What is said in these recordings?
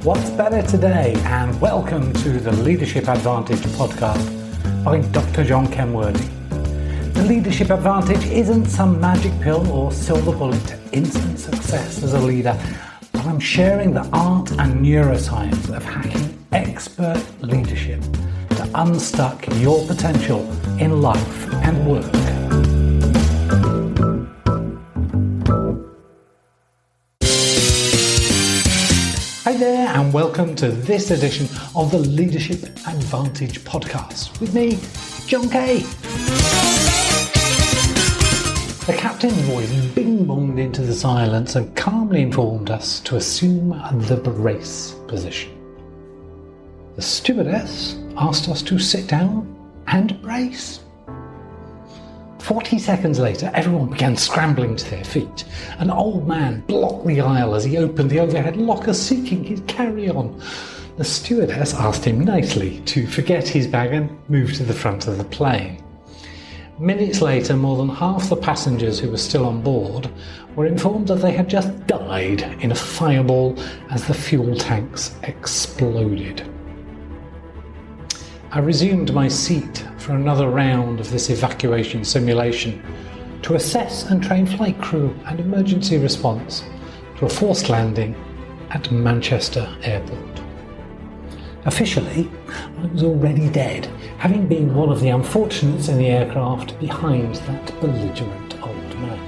What's better today? And welcome to the Leadership Advantage podcast by Dr. John Kenworthy. The Leadership Advantage isn't some magic pill or silver bullet to instant success as a leader, but I'm sharing the art and neuroscience of hacking expert leadership to unstuck your potential in life and work. Hi there, and welcome to this edition of the Leadership Advantage podcast with me, John K. The captain's voice bing-bonged into the silence and calmly informed us to assume the brace position. The stewardess asked us to sit down and brace. 40 seconds later, everyone began scrambling to their feet. An old man blocked the aisle as he opened the overhead locker seeking his carry-on. The stewardess asked him nicely to forget his bag and move to the front of the plane. Minutes later, more than half the passengers who were still on board were informed that they had just died in a fireball as the fuel tanks exploded. I resumed my seat for another round of this evacuation simulation to assess and train flight crew and emergency response to a forced landing at Manchester Airport. Officially, I was already dead, having been one of the unfortunates in the aircraft behind that belligerent old man.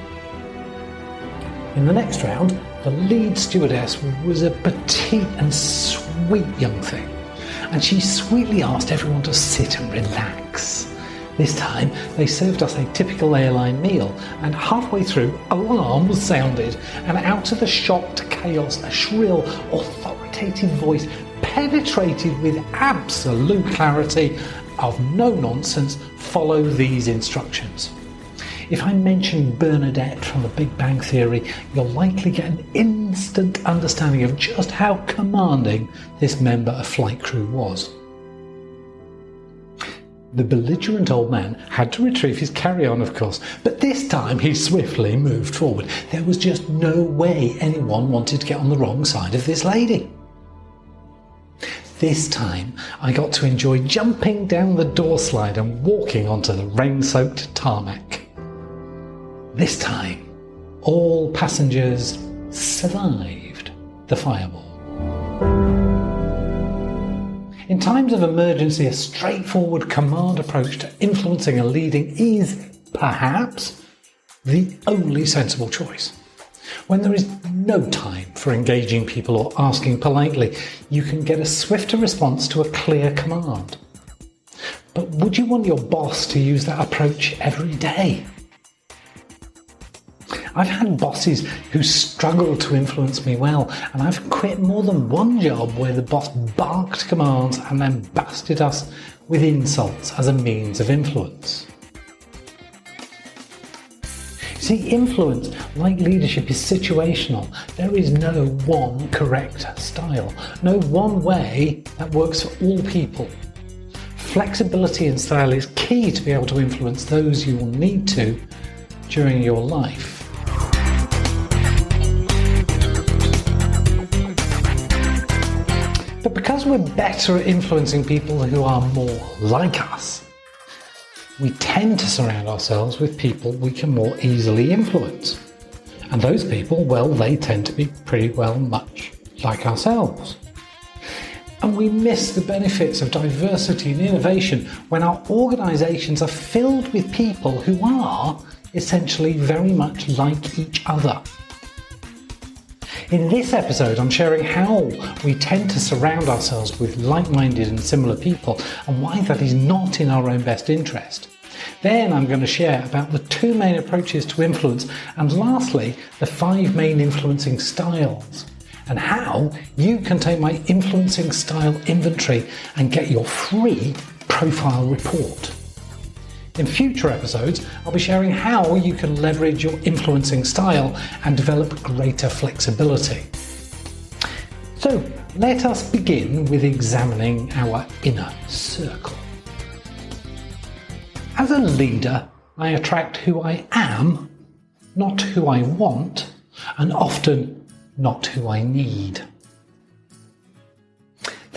In the next round, the lead stewardess was a petite and sweet young thing, and she sweetly asked everyone to sit and relax. This time, they served us a typical airline meal, and halfway through, alarm was sounded, and out of the shocked chaos, a shrill, authoritative voice penetrated with absolute clarity of no nonsense, follow these instructions. If I mention Bernadette from the Big Bang Theory, you'll likely get an instant understanding of just how commanding this member of flight crew was. The belligerent old man had to retrieve his carry-on, of course, but this time he swiftly moved forward. There was just no way anyone wanted to get on the wrong side of this lady. This time I got to enjoy jumping down the door slide and walking onto the rain-soaked tarmac. This time, all passengers survived the fireball. In times of emergency, a straightforward command approach to influencing and leading is, perhaps, the only sensible choice. When there is no time for engaging people or asking politely, you can get a swifter response to a clear command. But would you want your boss to use that approach every day? I've had bosses who struggled to influence me well, and I've quit more than one job where the boss barked commands and then lambasted us with insults as a means of influence. See, influence, like leadership, is situational. There is no one correct style, no one way that works for all people. Flexibility in style is key to be able to influence those you will need to during your life. But because we're better at influencing people who are more like us, we tend to surround ourselves with people we can more easily influence. And those people, well, they tend to be pretty well much like ourselves. And we miss the benefits of diversity and innovation when our organisations are filled with people who are essentially very much like each other. In this episode, I'm sharing how we tend to surround ourselves with like-minded and similar people and why that is not in our own best interest. Then I'm going to share about the 2 main approaches to influence, and lastly, the 5 main influencing styles, and how you can take my influencing style inventory and get your free profile report. In future episodes, I'll be sharing how you can leverage your influencing style and develop greater flexibility. So let us begin with examining our inner circle. As a leader, I attract who I am, not who I want, and often not who I need.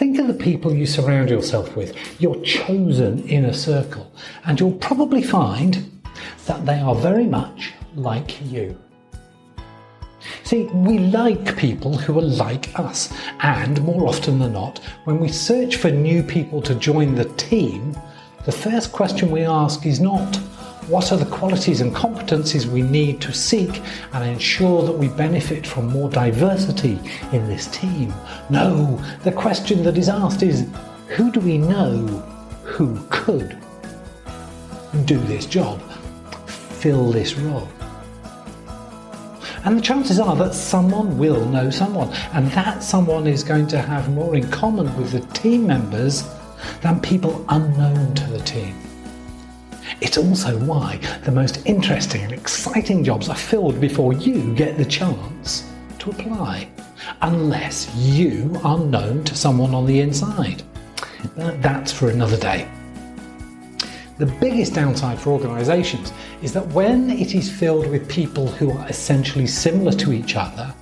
Think of the people you surround yourself with, your chosen inner circle, and you'll probably find that they are very much like you. See, we like people who are like us, and more often than not, when we search for new people to join the team, the first question we ask is not, what are the qualities and competencies we need to seek and ensure that we benefit from more diversity in this team? No, the question that is asked is, who do we know who could do this job, fill this role? And the chances are that someone will know someone, and that someone is going to have more in common with the team members than people unknown to the team. It's also why the most interesting and exciting jobs are filled before you get the chance to apply, unless you are known to someone on the inside. But that's for another day. The biggest downside for organisations is that when it is filled with people who are essentially similar to each other,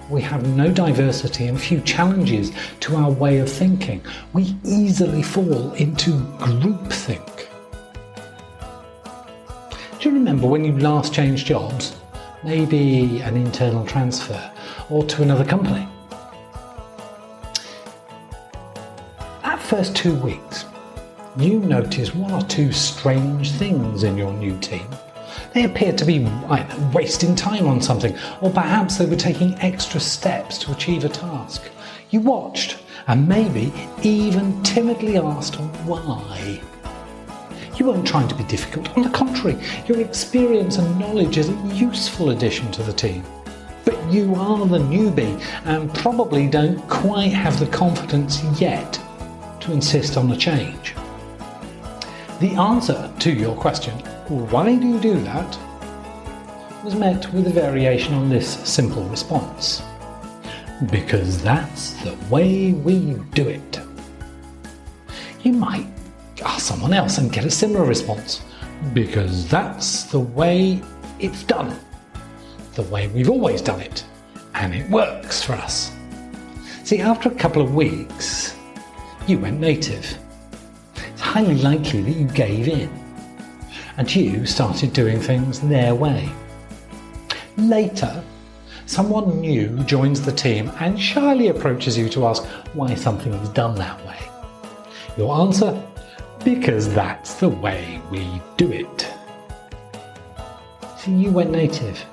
we have no diversity and few challenges to our way of thinking. We easily fall into groupthink. Do you remember when you last changed jobs? Maybe an internal transfer or to another company? That first 2 weeks, you noticed one or two strange things in your new team. They appeared to be wasting time on something, or perhaps they were taking extra steps to achieve a task. You watched and maybe even timidly asked why. You weren't trying to be difficult. On the contrary, your experience and knowledge is a useful addition to the team. But you are the newbie and probably don't quite have the confidence yet to insist on a change. The answer to your question, why do you do that, was met with a variation on this simple response. Because that's the way we do it. You might ask someone else and get a similar response. Because that's the way it's done. The way we've always done it. And it works for us. See, after a couple of weeks, you went native. It's highly likely that you gave in. And you started doing things their way. Later, someone new joins the team and shyly approaches you to ask why something is done that way. Your answer? Because that's the way we do it. So you went native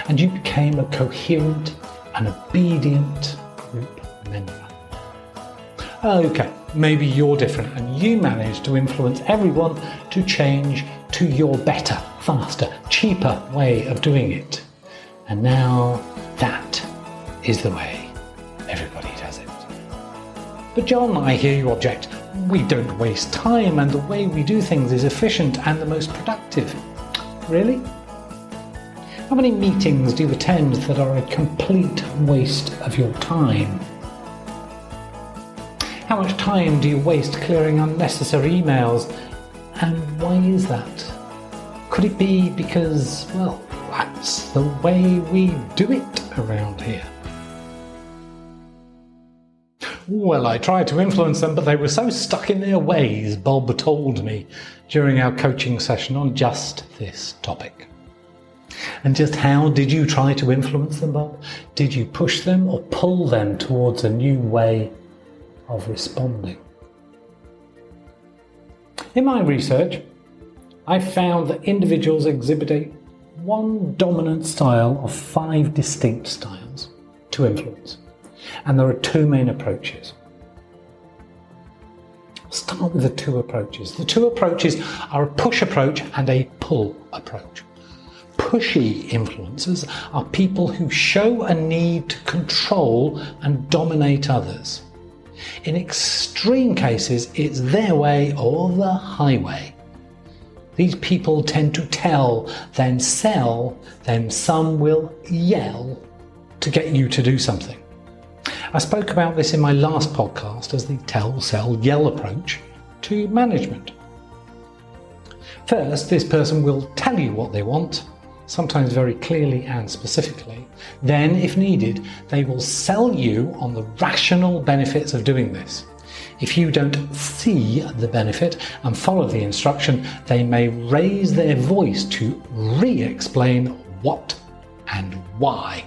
and you became a coherent and obedient group member. Okay, maybe you're different and you managed to influence everyone to change to your better, faster, cheaper way of doing it. And now that is the way everybody does it. But John, I hear you object. We don't waste time and the way we do things is efficient and the most productive. Really? How many meetings do you attend that are a complete waste of your time? How much time do you waste clearing unnecessary emails? And why is that? Could it be because, well, that's the way we do it around here? Well, I tried to influence them, but they were so stuck in their ways, Bob told me during our coaching session on just this topic. And just how did you try to influence them, Bob? Did you push them or pull them towards a new way of responding? In my research, I found that individuals exhibit one dominant style of 5 distinct styles to influence. And there are 2 main approaches. I'll start with the 2 approaches. The 2 approaches are a push approach and a pull approach. Pushy influencers are people who show a need to control and dominate others. In extreme cases, it's their way or the highway. These people tend to tell, then sell, then some will yell to get you to do something. I spoke about this in my last podcast as the tell, sell, yell approach to management. First, this person will tell you what they want, sometimes very clearly and specifically, then, if needed, they will sell you on the rational benefits of doing this. If you don't see the benefit and follow the instruction, they may raise their voice to re-explain what and why.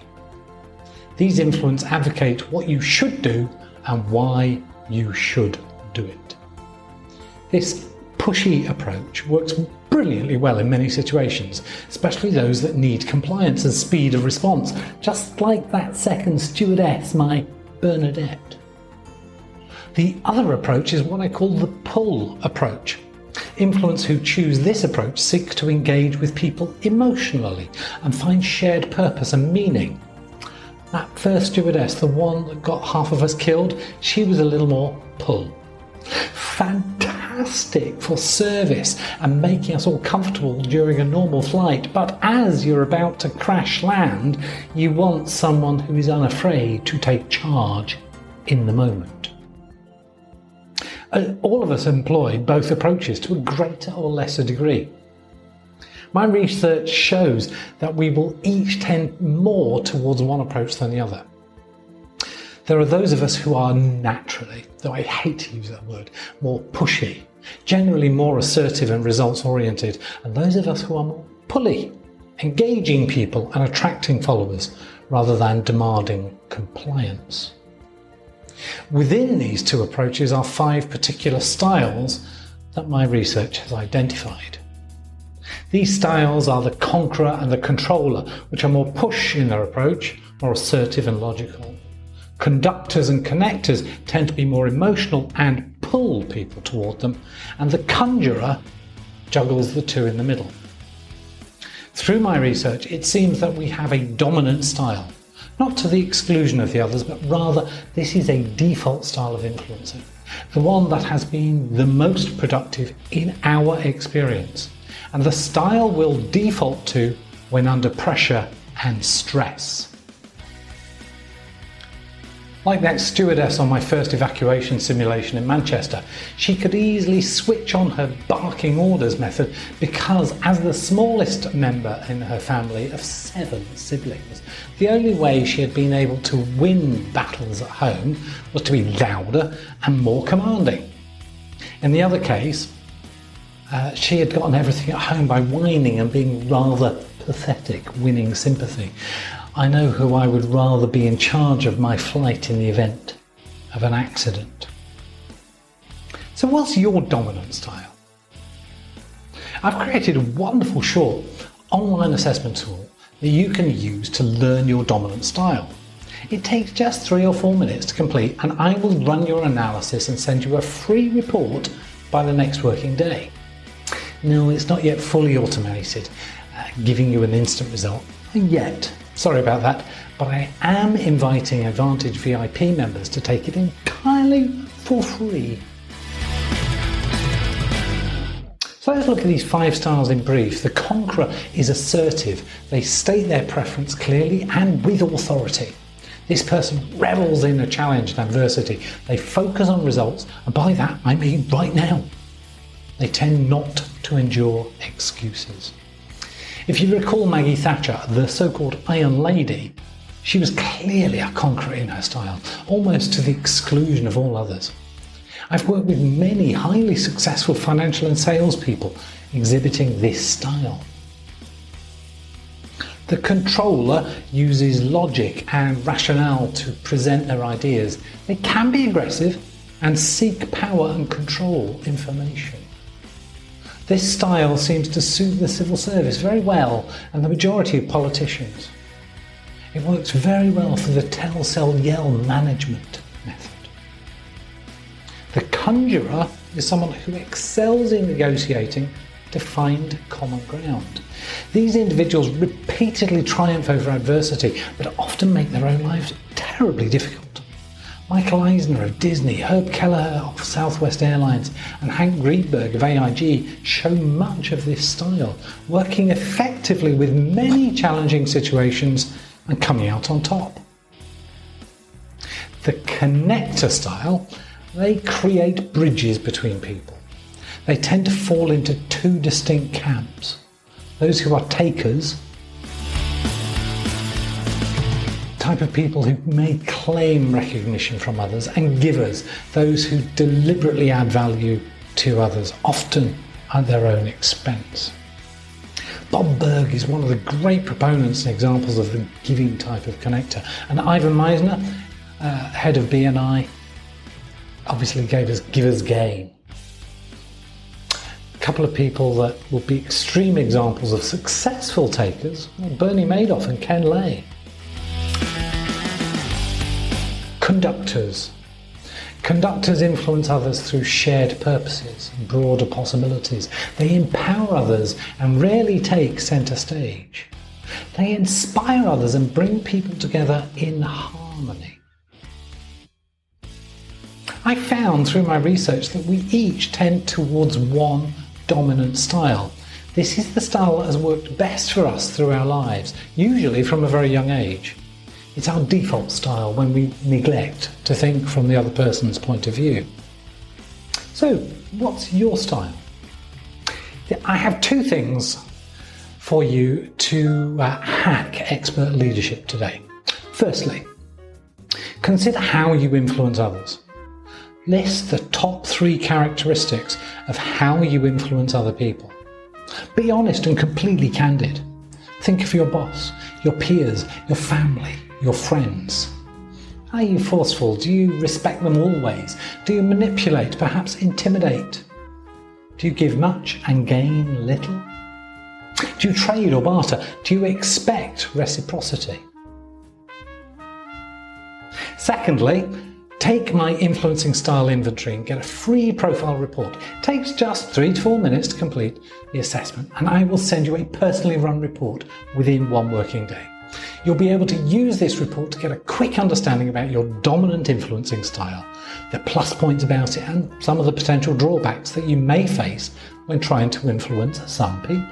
These influence advocate what you should do and why you should do it. This pushy approach works brilliantly well in many situations, especially those that need compliance and speed of response, just like that second stewardess, my Bernadette. The other approach is what I call the pull approach. Influencers who choose this approach seek to engage with people emotionally and find shared purpose and meaning. That first stewardess, the one that got half of us killed, she was a little more pull. Fantastic for service and making us all comfortable during a normal flight, but as you're about to crash land, you want someone who is unafraid to take charge in the moment. All of us employ both approaches to a greater or lesser degree. My research shows that we will each tend more towards one approach than the other. There are those of us who are naturally, though I hate to use that word, more pushy, generally more assertive and results-oriented, and those of us who are more pulley, engaging people and attracting followers rather than demanding compliance. Within these two approaches are 5 particular styles that my research has identified. These styles are the conqueror and the controller, which are more push in their approach, more assertive and logical. Conductors and connectors tend to be more emotional and pull people toward them, and the conjurer juggles the two in the middle. Through my research, it seems that we have a dominant style, not to the exclusion of the others, but rather this is a default style of influencing, the one that has been the most productive in our experience, and the style we'll default to when under pressure and stress. Like that stewardess on my first evacuation simulation in Manchester, she could easily switch on her barking orders method because, as the smallest member in her family of 7 siblings, the only way she had been able to win battles at home was to be louder and more commanding. In the other case, she had gotten everything at home by whining and being rather pathetic, winning sympathy. I know who I would rather be in charge of my flight in the event of an accident. So what's your dominant style? I've created a wonderful short online assessment tool that you can use to learn your dominant style. It takes just 3 or 4 minutes to complete, and I will run your analysis and send you a free report by the next working day. No, it's not yet fully automated, giving you an instant result. Yet. Sorry about that, but I am inviting Advantage VIP members to take it entirely for free. So let's look at these 5 styles in brief. The conqueror is assertive. They state their preference clearly and with authority. This person revels in a challenge and adversity. They focus on results, and by that I mean right now. They tend not to endure excuses. If you recall Maggie Thatcher, the so-called Iron Lady, she was clearly a conqueror in her style, almost to the exclusion of all others. I've worked with many highly successful financial and salespeople exhibiting this style. The controller uses logic and rationale to present their ideas. They can be aggressive and seek power and control information. This style seems to suit the civil service very well and the majority of politicians. It works very well for the tell, sell, yell management method. The conjurer is someone who excels in negotiating to find common ground. These individuals repeatedly triumph over adversity, but often make their own lives terribly difficult. Michael Eisner of Disney, Herb Kelleher of Southwest Airlines, and Hank Greenberg of AIG show much of this style, working effectively with many challenging situations and coming out on top. The connector style, they create bridges between people. They tend to fall into 2 distinct camps. Those who are takers type of people who may claim recognition from others, and givers, those who deliberately add value to others, often at their own expense. Bob Berg is one of the great proponents and examples of the giving type of connector, and Ivan Meisner, head of BNI, obviously gave us Giver's Gain. A couple of people that would be extreme examples of successful takers, Bernie Madoff and Ken Lay. Conductors. Conductors influence others through shared purposes and broader possibilities. They empower others and rarely take centre stage. They inspire others and bring people together in harmony. I found through my research that we each tend towards one dominant style. This is the style that has worked best for us through our lives, usually from a very young age. It's our default style when we neglect to think from the other person's point of view. So, what's your style? I have two things for you to hack expert leadership today. Firstly, consider how you influence others. List the top 3 characteristics of how you influence other people. Be honest and completely candid. Think of your boss, your peers, your family, your friends. Are you forceful? Do you respect them always? Do you manipulate, perhaps intimidate? Do you give much and gain little? Do you trade or barter? Do you expect reciprocity? Secondly, take my influencing style inventory and get a free profile report. It takes just 3 to 4 minutes to complete the assessment, and I will send you a personally run report within 1 working day. You'll be able to use this report to get a quick understanding about your dominant influencing style, the plus points about it, and some of the potential drawbacks that you may face when trying to influence some people.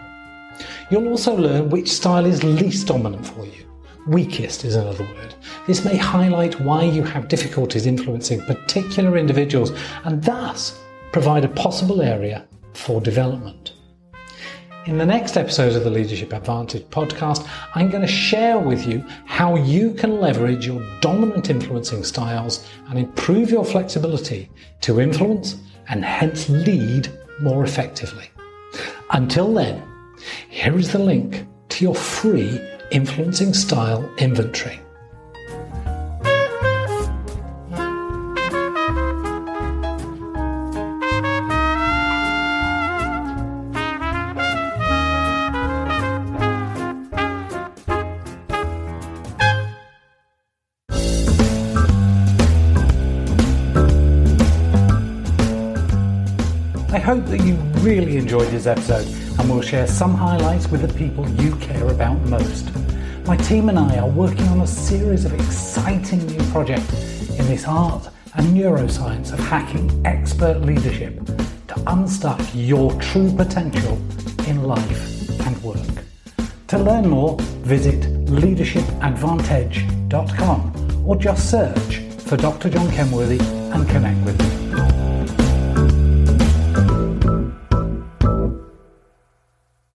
You'll also learn which style is least dominant for you. Weakest is another word. This may highlight why you have difficulties influencing particular individuals and thus provide a possible area for development. In the next episode of the Leadership Advantage podcast, I'm going to share with you how you can leverage your dominant influencing styles and improve your flexibility to influence and hence lead more effectively. Until then, here is the link to your free influencing style inventory. I hope that you really enjoyed this episode and will share some highlights with the people you care about most. My team and I are working on a series of exciting new projects in this art and neuroscience of hacking expert leadership to unstuck your true potential in life and work. To learn more, visit leadershipadvantage.com or just search for Dr. John Kenworthy and connect with me.